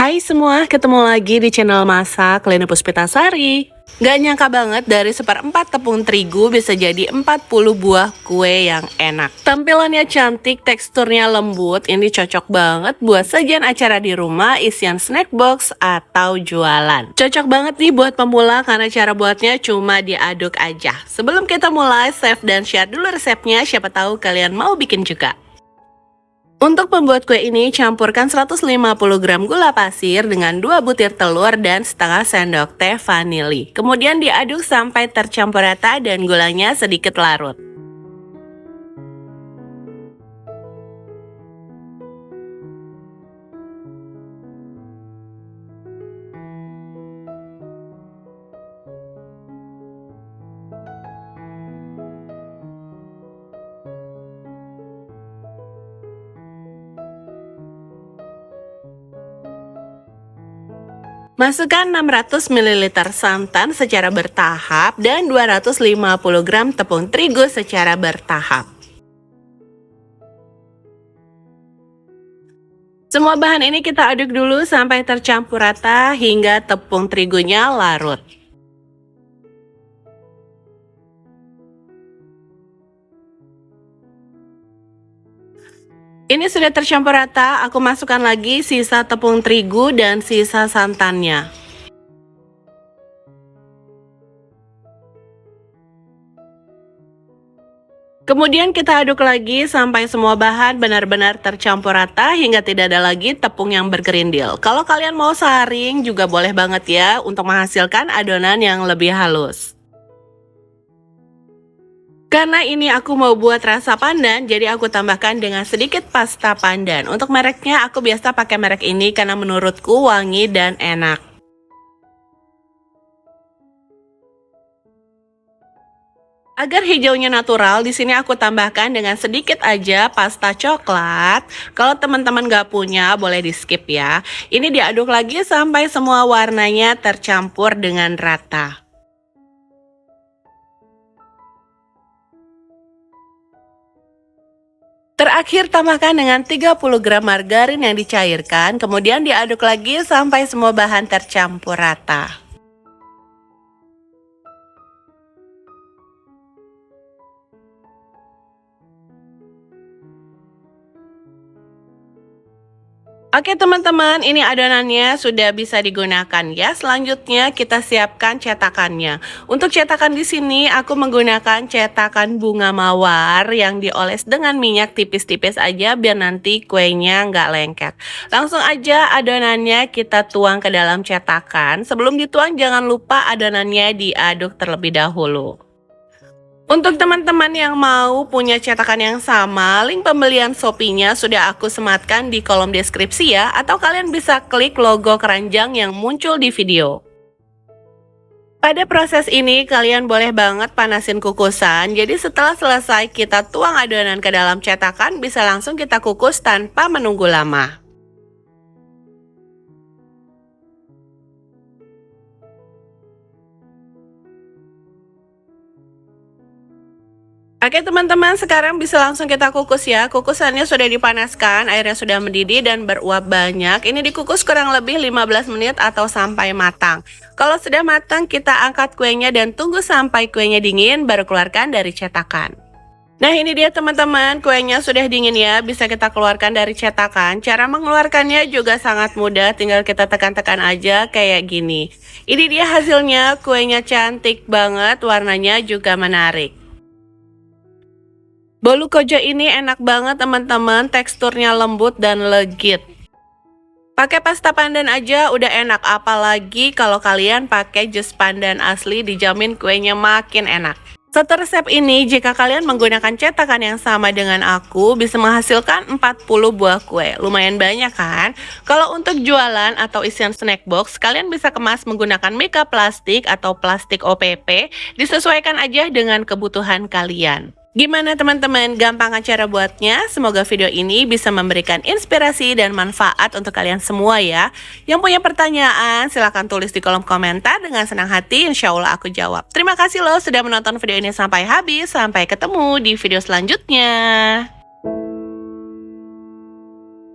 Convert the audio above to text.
Hai semua, ketemu lagi di channel Masak Lena Puspitasari. Gak nyangka banget dari seperempat tepung terigu bisa jadi 40 buah kue yang enak. Tampilannya cantik, teksturnya lembut, ini cocok banget buat sajian acara di rumah, isian snack box, atau jualan. Cocok banget nih buat pemula karena cara buatnya cuma diaduk aja. Sebelum kita mulai, save dan share dulu resepnya, siapa tahu kalian mau bikin juga. Untuk pembuat kue ini, campurkan 150 gram gula pasir dengan 2 butir telur dan setengah sendok teh vanili. Kemudian diaduk sampai tercampur rata dan gulanya sedikit larut. Masukkan 600 ml santan secara bertahap dan 250 gram tepung terigu secara bertahap. Semua bahan ini kita aduk dulu sampai tercampur rata hingga tepung terigunya larut. Ini sudah tercampur rata, aku masukkan lagi sisa tepung terigu dan sisa santannya. Kemudian kita aduk lagi sampai semua bahan benar-benar tercampur rata hingga tidak ada lagi tepung yang bergerindil. Kalau kalian mau saring juga boleh banget ya untuk menghasilkan adonan yang lebih halus. Karena ini aku mau buat rasa pandan, jadi aku tambahkan dengan sedikit pasta pandan. Untuk mereknya aku biasa pakai merek ini karena menurutku wangi dan enak. Agar hijaunya natural, di sini aku tambahkan dengan sedikit aja pasta coklat. Kalau teman-teman gak punya, boleh di skip ya. Ini diaduk lagi sampai semua warnanya tercampur dengan rata. Terakhir tambahkan dengan 30 gram margarin yang dicairkan, kemudian diaduk lagi sampai semua bahan tercampur rata. Oke teman-teman, ini adonannya sudah bisa digunakan ya. Selanjutnya kita siapkan cetakannya. Untuk cetakan di sini aku menggunakan cetakan bunga mawar yang dioles dengan minyak tipis-tipis aja biar nanti kuenya nggak lengket. Langsung aja adonannya kita tuang ke dalam cetakan. Sebelum dituang jangan lupa adonannya diaduk terlebih dahulu. Untuk teman-teman yang mau punya cetakan yang sama, link pembelian Shopee-nya sudah aku sematkan di kolom deskripsi ya, atau kalian bisa klik logo keranjang yang muncul di video. Pada proses ini kalian boleh banget panasin kukusan, jadi setelah selesai kita tuang adonan ke dalam cetakan, bisa langsung kita kukus tanpa menunggu lama. Oke teman-teman, sekarang bisa langsung kita kukus ya. Kukusannya sudah dipanaskan, airnya sudah mendidih dan beruap banyak. Ini dikukus kurang lebih 15 menit atau sampai matang. Kalau sudah matang, kita angkat kuenya dan tunggu sampai kuenya dingin, baru keluarkan dari cetakan. Nah ini dia teman-teman, kuenya sudah dingin ya, bisa kita keluarkan dari cetakan. Cara mengeluarkannya juga sangat mudah, tinggal kita tekan-tekan aja kayak gini. Ini dia hasilnya, kuenya cantik banget, warnanya juga menarik. Bolu kojo ini enak banget teman-teman, teksturnya lembut dan legit. Pakai pasta pandan aja udah enak, apalagi kalau kalian pakai jus pandan asli dijamin kuenya makin enak. Satu resep ini jika kalian menggunakan cetakan yang sama dengan aku bisa menghasilkan 40 buah kue. Lumayan banyak kan? Kalau untuk jualan atau isian snack box, kalian bisa kemas menggunakan mika plastik atau plastik OPP, disesuaikan aja dengan kebutuhan kalian. Gimana teman-teman, gampang kan cara buatnya? Semoga video ini bisa memberikan inspirasi dan manfaat untuk kalian semua ya. Yang punya pertanyaan silahkan tulis di kolom komentar, dengan senang hati insya Allah aku jawab. Terima kasih loh sudah menonton video ini sampai habis, sampai ketemu di video selanjutnya.